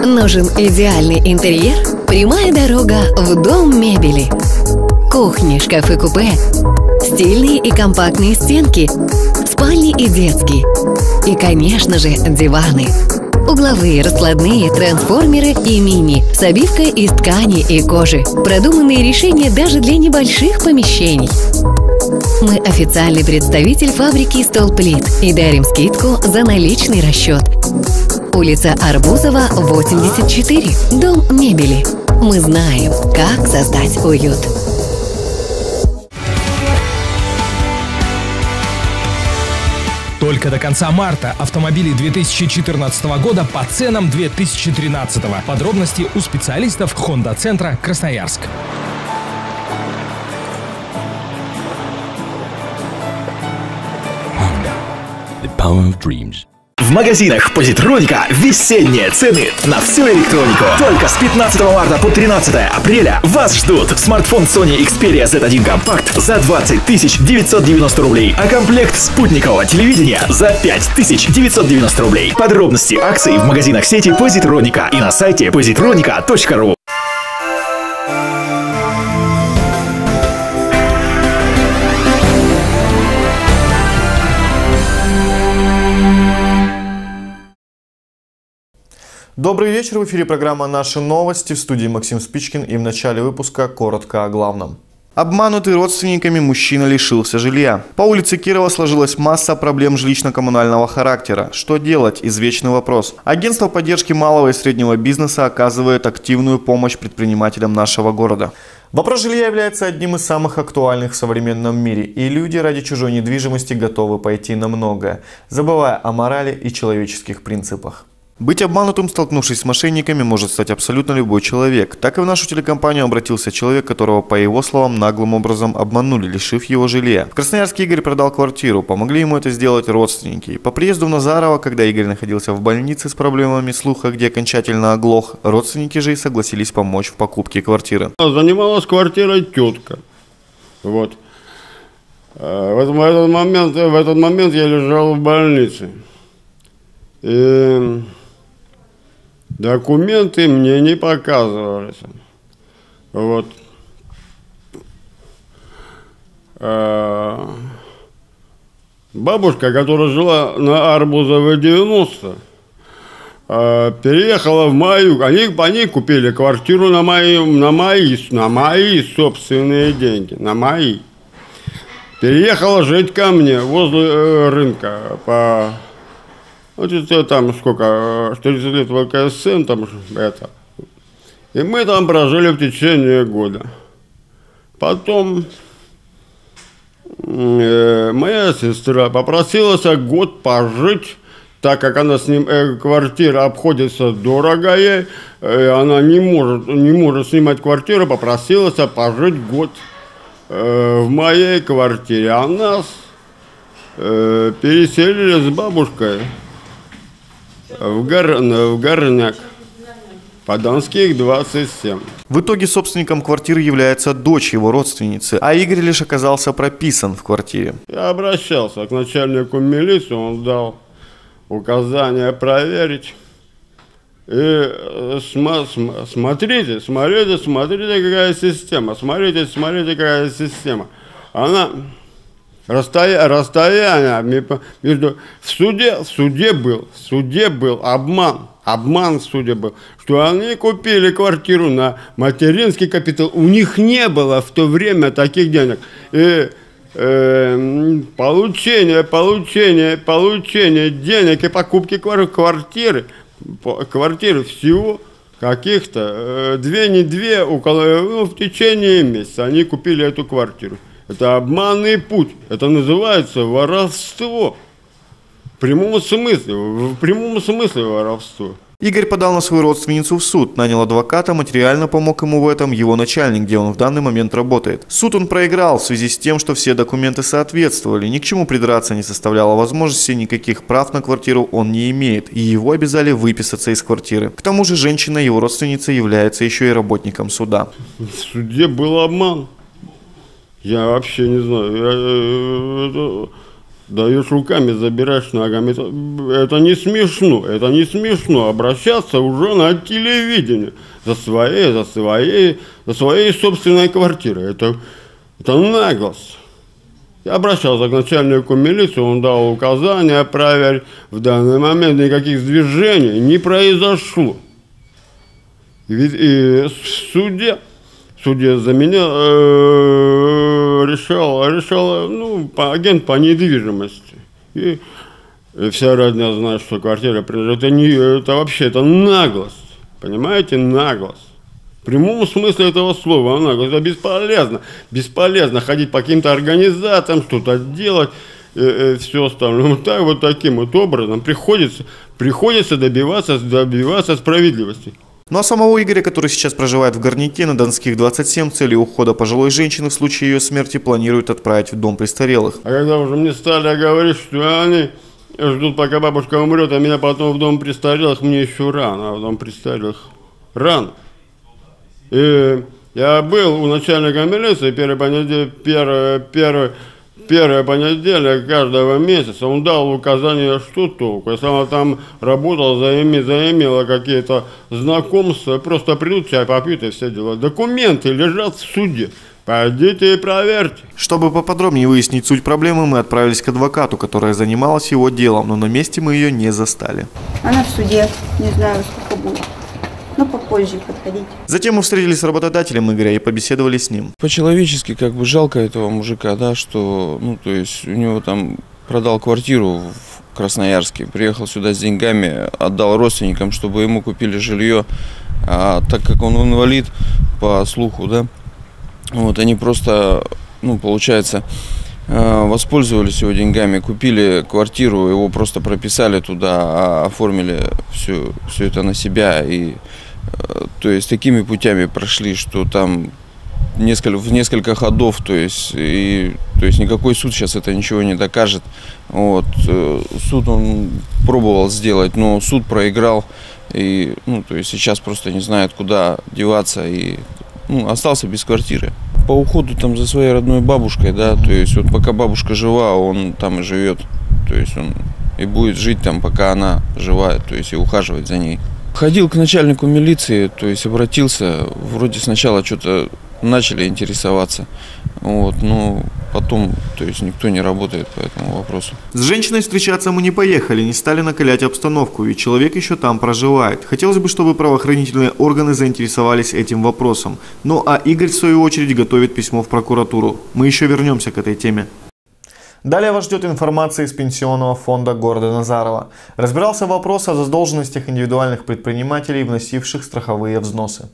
Нужен идеальный интерьер? Прямая дорога в Дом мебели. Кухни, шкафы-купе, стильные и компактные стенки, спальни и детские. И, конечно же, диваны. Угловые, раскладные, трансформеры и мини с обивкой из ткани и кожи. Продуманные решения даже для небольших помещений. Мы официальный представитель фабрики «Столплит» и дарим скидку за наличный расчет. Улица Арбузова, 84. Дом мебели. Мы знаем, как создать уют. Только до конца марта автомобили 2014 года по ценам 2013. Подробности у специалистов Honda-центра Красноярск. Honda. The power of dreams. В магазинах Позитроника весенние цены на всю электронику. Только с 15 марта по 13 апреля вас ждут смартфон Sony Xperia Z1 Compact за 20 990 рублей, а комплект спутникового телевидения за 5 990 рублей. Подробности акций в магазинах сети Позитроника и на сайте positronica.ru. Добрый вечер, в эфире программа «Наши новости», в студии Максим Спичкин, и в начале выпуска коротко о главном. Обманутый родственниками мужчина лишился жилья. По улице Кирова сложилась масса проблем жилищно-коммунального характера. Что делать? Извечный вопрос. Агентство поддержки малого и среднего бизнеса оказывает активную помощь предпринимателям нашего города. Вопрос жилья является одним из самых актуальных в современном мире, и люди ради чужой недвижимости готовы пойти на многое, забывая о морали и человеческих принципах. Быть обманутым, столкнувшись с мошенниками, может стать абсолютно любой человек. Так и в нашу телекомпанию обратился человек, которого, по его словам, наглым образом обманули, лишив его жилья. В Красноярске Игорь продал квартиру, помогли ему это сделать родственники. По приезду в Назарово, когда Игорь находился в больнице с проблемами слуха, где окончательно оглох, родственники же и согласились помочь в покупке квартиры. Занималась квартирой тетка. Вот. В этот момент я лежал в больнице. И документы мне не показывались. Вот. Бабушка, которая жила на Арбузовой 90, переехала в мою. Они купили квартиру на мои собственные деньги, на мои. Переехала жить ко мне возле рынка по... Вот это там сколько, 40 лет в ВКСН, там это. И мы там прожили в течение года. Потом моя сестра попросилась год пожить, так как она с ним, квартира обходится дорого ей, она не может снимать квартиру, попросилась пожить год в моей квартире. А нас переселили с бабушкой в Горняк, по Донских 27. В итоге собственником квартиры является дочь его родственницы, а Игорь лишь оказался прописан в квартире. Я обращался к начальнику милиции, он дал указание проверить. И смотрите, какая система. Смотрите, какая система. Она... Расстояние между... В суде был обман в суде был, что они купили квартиру на материнский капитал, у них не было в то время таких денег, и получение денег и покупки квартиры всего каких-то около, в течение месяца они купили эту квартиру. Это обманный путь. Это называется воровство. В прямом смысле воровство. Игорь подал на свою родственницу в суд, нанял адвоката, материально помог ему в этом его начальник, где он в данный момент работает. Суд он проиграл в связи с тем, что все документы соответствовали, ни к чему придраться не составляло возможности, никаких прав на квартиру он не имеет, и его обязали выписаться из квартиры. К тому же женщина, его родственница, является еще и работником суда. В суде был обман. Я вообще не знаю. даешь руками, забираешь ногами. Это не смешно, это не смешно. Обращаться уже на телевидение за своей собственной квартирой. Это наглость. Я обращался к начальнику милиции, он дал указания проверить. В данный момент никаких движений не произошло. И судья за меня решал агент по недвижимости. И вся родня знает, что квартира принадлежит. Это наглость. Понимаете, наглость. В прямом смысле этого слова наглость. Это бесполезно. Бесполезно ходить по каким-то организациям, что-то делать, все остальное. Вот таким вот образом приходится добиваться справедливости. Ну а самого Игоря, который сейчас проживает в Горняке на Донских 27, в цели ухода пожилой женщины в случае ее смерти планирует отправить в дом престарелых. А когда уже мне стали говорить, что они ждут, пока бабушка умрет, а меня потом в дом престарелых, мне еще рано, а в дом престарелых рано. И я был у начальника милиции первый понедельник каждого месяца, он дал указание, что толку. Если она там работала, заимела какие-то знакомства, просто придут, чай попьют и все дела. Документы лежат в суде. Пойдите и проверьте. Чтобы поподробнее выяснить суть проблемы, мы отправились к адвокату, которая занималась его делом, но на месте мы ее не застали. Она в суде, не знаю, сколько будет. Но попозже подходите. Затем мы встретились с работодателем Игоря и побеседовали с ним. По-человечески жалко этого мужика, да, что, то есть у него там продал квартиру в Красноярске, приехал сюда с деньгами, отдал родственникам, чтобы ему купили жилье, а так как он инвалид, по слуху, да, они просто, получается, воспользовались его деньгами, купили квартиру, его просто прописали туда, оформили все это на себя и, то есть, такими путями прошли, что там в несколько ходов, то есть никакой суд сейчас это ничего не докажет. Суд он пробовал сделать, но суд проиграл и, то есть сейчас просто не знает, куда деваться и, остался без квартиры. По уходу там за своей родной бабушкой, да, то есть пока бабушка жива, он там и живет, то есть он и будет жить там, пока она жива, то есть и ухаживать за ней. Ходил к начальнику милиции, то есть обратился, вроде сначала что-то начали интересоваться, но потом, то есть никто не работает по этому вопросу. С женщиной встречаться мы не поехали, не стали накалять обстановку, ведь человек еще там проживает. Хотелось бы, чтобы правоохранительные органы заинтересовались этим вопросом. Ну а Игорь, в свою очередь, готовит письмо в прокуратуру. Мы еще вернемся к этой теме. Далее вас ждет информация из Пенсионного фонда города Назарова. Разбирался вопрос о задолженностях индивидуальных предпринимателей, вносивших страховые взносы.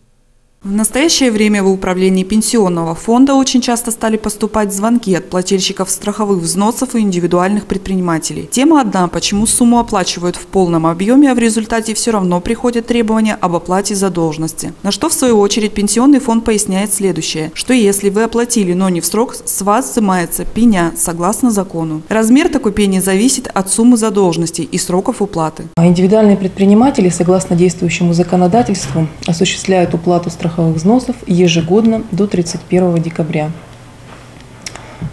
В настоящее время в управлении Пенсионного фонда очень часто стали поступать звонки от плательщиков страховых взносов и индивидуальных предпринимателей. Тема одна – почему сумму оплачивают в полном объеме, а в результате все равно приходят требования об оплате задолженности. На что, в свою очередь, Пенсионный фонд поясняет следующее, что если вы оплатили, но не в срок, с вас взимается пеня согласно закону. Размер такой пени зависит от суммы задолженности и сроков уплаты. Индивидуальные предприниматели, согласно действующему законодательству, осуществляют уплату страховых взносов ежегодно до 31 декабря.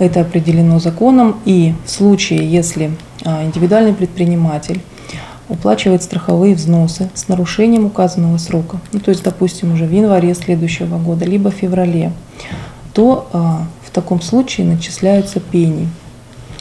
Это определено законом, и в случае, если индивидуальный предприниматель уплачивает страховые взносы с нарушением указанного срока, то есть, допустим, уже в январе следующего года, либо в феврале, то в таком случае начисляются пени.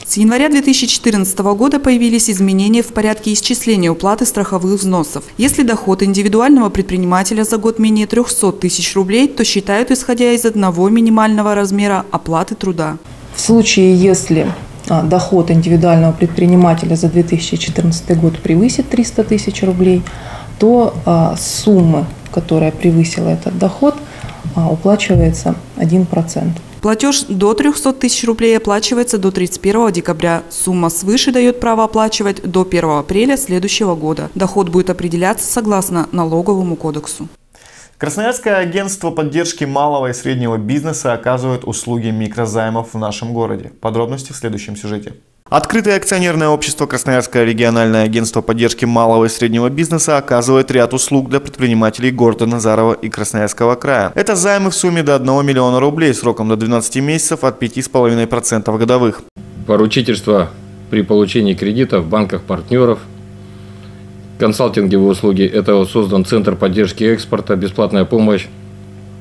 С января 2014 года появились изменения в порядке исчисления уплаты страховых взносов. Если доход индивидуального предпринимателя за год менее 300 тысяч рублей, то считают, исходя из одного минимального размера оплаты труда. В случае, если доход индивидуального предпринимателя за 2014 год превысит 300 тысяч рублей, то сумма, которая превысила этот доход, уплачивается 1%. Платеж до 300 тысяч рублей оплачивается до 31 декабря. Сумма свыше дает право оплачивать до 1 апреля следующего года. Доход будет определяться согласно налоговому кодексу. Красноярское агентство поддержки малого и среднего бизнеса оказывает услуги микрозаймов в нашем городе. Подробности в следующем сюжете. Открытое акционерное общество Красноярское региональное агентство поддержки малого и среднего бизнеса оказывает ряд услуг для предпринимателей города Назарова и Красноярского края. Это займы в сумме до 1 миллиона рублей сроком до 12 месяцев от 5,5% годовых. Поручительство при получении кредитов в банках-партнеров. Консалтинговые услуги – это создан Центр поддержки экспорта, бесплатная помощь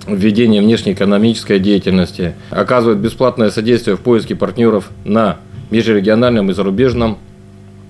в ведении внешнеэкономической деятельности. Оказывает бесплатное содействие в поиске партнеров на межрегиональном и зарубежном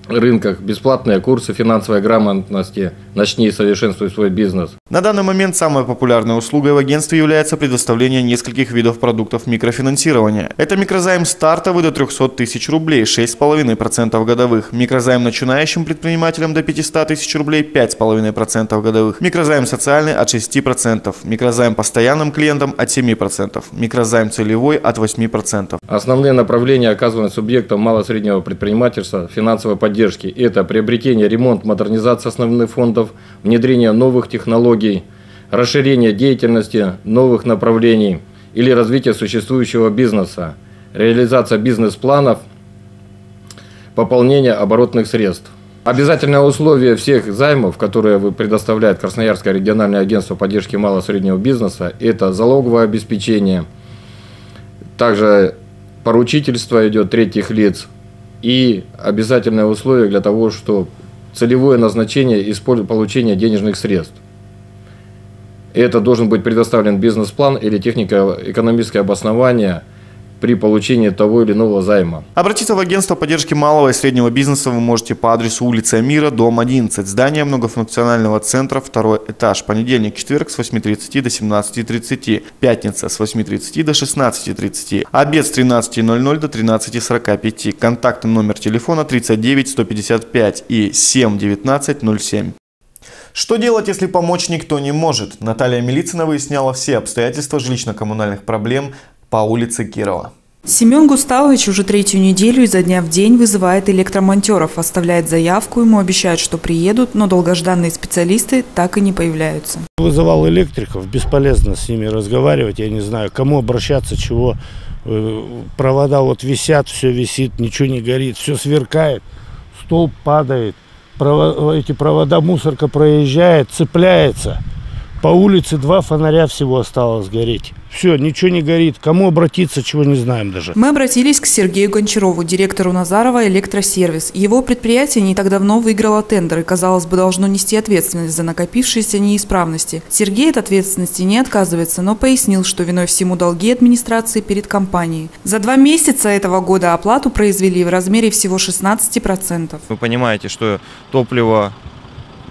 рынках, бесплатные курсы финансовой грамотности «Начни и совершенствуй свой бизнес». На данный момент самой популярной услугой в агентстве является предоставление нескольких видов продуктов микрофинансирования. Это микрозайм стартовый до 300 тысяч рублей, 6,5% годовых. Микрозайм начинающим предпринимателям до 500 тысяч рублей, 5,5% годовых. Микрозайм социальный от 6%. Микрозайм постоянным клиентам от 7%. Микрозайм целевой от 8%. Основные направления оказываемых субъектам мало-среднего предпринимательства финансовой поддержки – это приобретение, ремонт, модернизация основных фондов, внедрение новых технологий, расширение деятельности новых направлений или развитие существующего бизнеса, реализация бизнес-планов, пополнение оборотных средств. Обязательное условие всех займов, которые предоставляет Красноярское региональное агентство поддержки малого и среднего бизнеса, это залоговое обеспечение, также поручительство идет третьих лиц и обязательное условие для того, что целевое назначение получения денежных средств. Это должен быть предоставлен бизнес-план или технико-экономическое обоснование при получении того или иного займа. Обратиться в агентство поддержки малого и среднего бизнеса вы можете по адресу улица Мира, дом 11, здание многофункционального центра, 2-й этаж. Понедельник, четверг с 8:30 до 17:30, пятница с 8:30 до 16:30, обед с 13:00 до 13:45. Контактный номер телефона 39 155 и 7 19 07. Что делать, если помочь никто не может? Наталья Милицына выясняла все обстоятельства жилищно-коммунальных проблем по улице Кирова. Семен Густавович уже третью неделю изо дня в день вызывает электромонтеров, оставляет заявку, ему обещают, что приедут, но долгожданные специалисты так и не появляются. Вызывал электриков, бесполезно с ними разговаривать, я не знаю, кому обращаться, чего. Провода вот висят, все висит, ничего не горит, все сверкает, столб падает. Эти провода, мусорка проезжает, цепляется. По улице 2 фонаря всего осталось гореть. Все, ничего не горит. Кому обратиться, чего не знаем даже. Мы обратились к Сергею Гончарову, директору Назарова «Электросервис». Его предприятие не так давно выиграло тендер и, казалось бы, должно нести ответственность за накопившиеся неисправности. Сергей от ответственности не отказывается, но пояснил, что виной всему долги администрации перед компанией. За 2 месяца этого года оплату произвели в размере всего 16%. Вы понимаете, что топливо,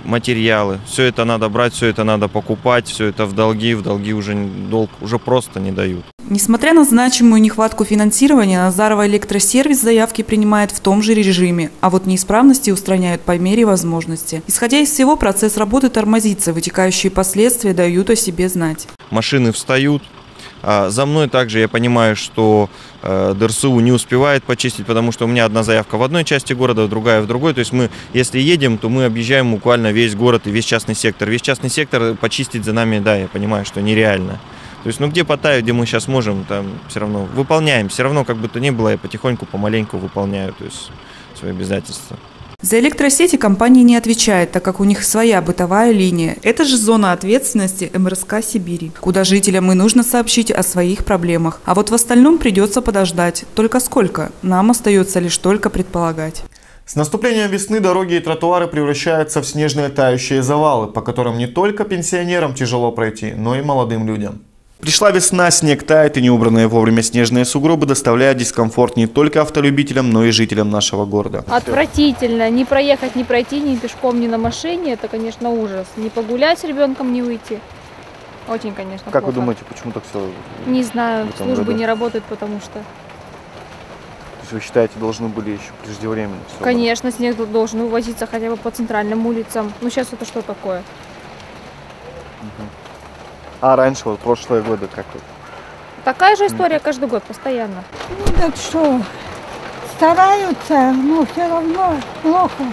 материалы, все это надо брать, все это надо покупать, все это в долги уже долг уже просто не дают. Несмотря на значимую нехватку финансирования, Назарова «Электросервис» заявки принимает в том же режиме, а вот неисправности устраняют по мере возможности. Исходя из всего, процесс работы тормозится, вытекающие последствия дают о себе знать. Машины встают. За мной также я понимаю, что ДРСУ не успевает почистить, потому что у меня одна заявка в одной части города, другая в другой. То есть мы, если едем, то мы объезжаем буквально весь город и весь частный сектор. Весь частный сектор почистить за нами, да, я понимаю, что нереально. То есть, ну где Паттайю, где мы сейчас можем, там все равно выполняем. Все равно, как бы то ни было, я потихоньку, помаленьку выполняю, то есть, свои обязательства. За электросети компания не отвечает, так как у них своя бытовая линия. Это же зона ответственности МРСК Сибири, куда жителям и нужно сообщить о своих проблемах. А вот в остальном придется подождать. Только сколько? Нам остается лишь только предполагать. С наступлением весны дороги и тротуары превращаются в снежные тающие завалы, по которым не только пенсионерам тяжело пройти, но и молодым людям. Пришла весна, снег тает, и неубранные вовремя снежные сугробы доставляют дискомфорт не только автолюбителям, но и жителям нашего города. Отвратительно. Не проехать, не пройти, ни пешком, ни на машине. Это, конечно, ужас. Не погулять с ребенком, не выйти. Очень, конечно, Как плохо. вы думаете, почему так все? Не знаю, службы не работают, потому что... То есть вы считаете, должны были еще преждевременно? Конечно, снег должен увозиться хотя бы по центральным улицам. Ну, сейчас это что такое? А раньше, вот прошлые годы, как вот? Такая же история каждый год, постоянно. Ну так что, стараются, но все равно плохо.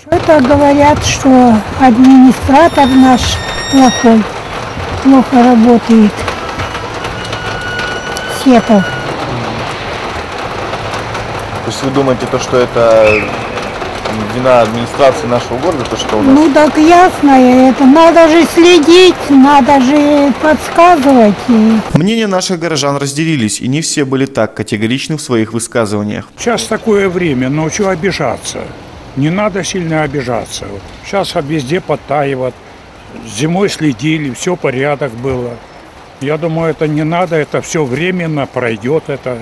Это говорят, что администратор наш плохой, плохо работает. Сетов. То есть вы думаете, что это вина администрации нашего города, то что у нас... Ну так ясно, это надо же следить, надо же подсказывать. Мнения наших горожан разделились, и не все были так категоричны в своих высказываниях. Сейчас такое время, но чего обижаться? Не надо сильно обижаться. Сейчас везде подтаивает. Зимой следили, все порядок было. Я думаю, это не надо, это все временно пройдет это.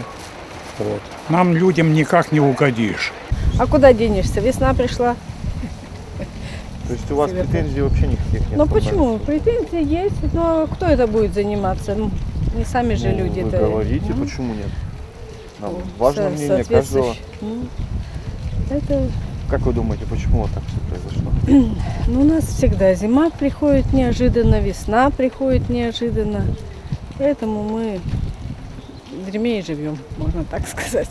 Вот. Нам, людям, никак не угодишь. А куда денешься? Весна пришла. То есть у вас претензий вообще никаких нет? Ну почему? Претензии есть, но кто это будет заниматься? Ну, не сами же люди. Вы говорите, почему нет? Нам важно мнение каждого. Это... Как вы думаете, почему вот так все произошло? Ну, у нас всегда зима приходит неожиданно, весна приходит неожиданно. Поэтому мы в дерьме и живем, можно так сказать,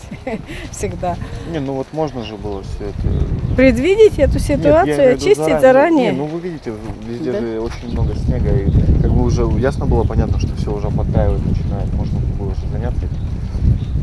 всегда. Не, ну вот можно же было все это... Предвидеть эту ситуацию, очистить заранее. Не, ну вы видите, везде же очень много снега, и как бы уже ясно было понятно, что все уже подтаивает, начинает, можно было же заняться этим.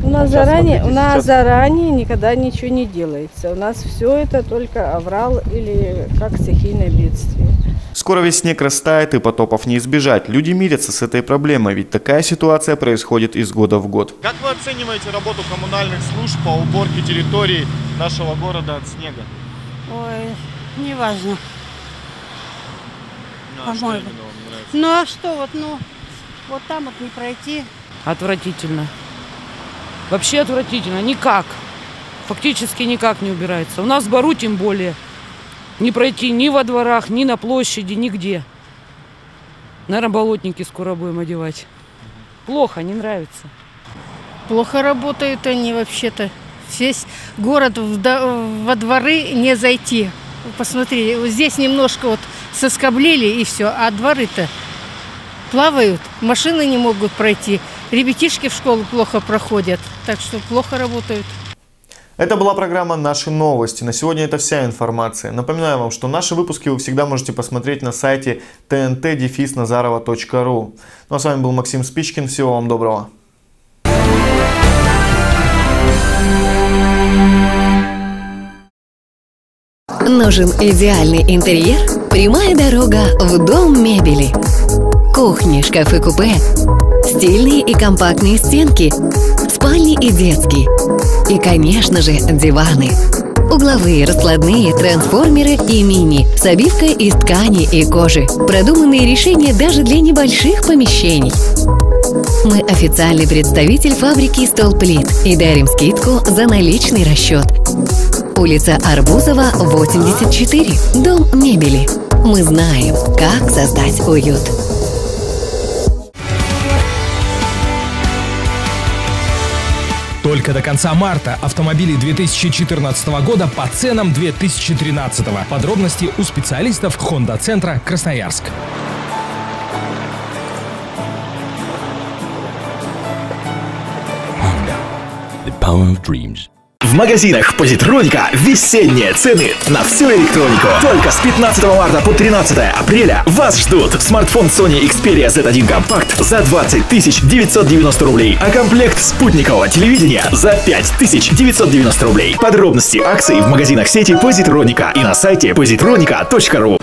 У нас заранее никогда ничего не делается. У нас все это только аврал или как стихийное бедствие. Скоро весь снег растает, и потопов не избежать. Люди мирятся с этой проблемой, ведь такая ситуация происходит из года в год. Как вы оцениваете работу коммунальных служб по уборке территории нашего города от снега? Ой, неважно. По-моему. Ну а что, вот там вот не пройти. Отвратительно. Вообще отвратительно. Никак. Фактически никак не убирается. У нас в Бару тем более. Не пройти ни во дворах, ни на площади, нигде. Наверное, болотники скоро будем одевать. Плохо, не нравится. Плохо работают они вообще-то. Весь город во дворы не зайти. Посмотри, вот здесь немножко вот соскоблили и все, а дворы-то плавают, машины не могут пройти. Ребятишки в школу плохо проходят, так что плохо работают. Это была программа «Наши новости». На сегодня это вся информация. Напоминаю вам, что наши выпуски вы всегда можете посмотреть на сайте tnt-nazarova.ru. Ну а с вами был Максим Спичкин. Всего вам доброго. Нужен идеальный интерьер? Прямая дорога в Дом мебели. Кухни, шкафы-купе, стильные и компактные стенки, спальни и детские. И, конечно же, диваны. Угловые, раскладные, трансформеры и мини с обивкой из ткани и кожи. Продуманные решения даже для небольших помещений. Мы официальный представитель фабрики «Столплит» и дарим скидку за наличный расчет. Улица Арбузова, 84. Дом мебели. Мы знаем, как создать уют. Только до конца марта автомобили 2014 года по ценам 2013. Подробности у специалистов Honda-центра Красноярск. The power of dreams. В магазинах Позитроника весенние цены на всю электронику. Только с 15 марта по 13 апреля вас ждут смартфон Sony Xperia Z1 Compact за 20 990 рублей, а комплект спутникового телевидения за 5 990 рублей. Подробности акций в магазинах сети Позитроника и на сайте positronica.ru.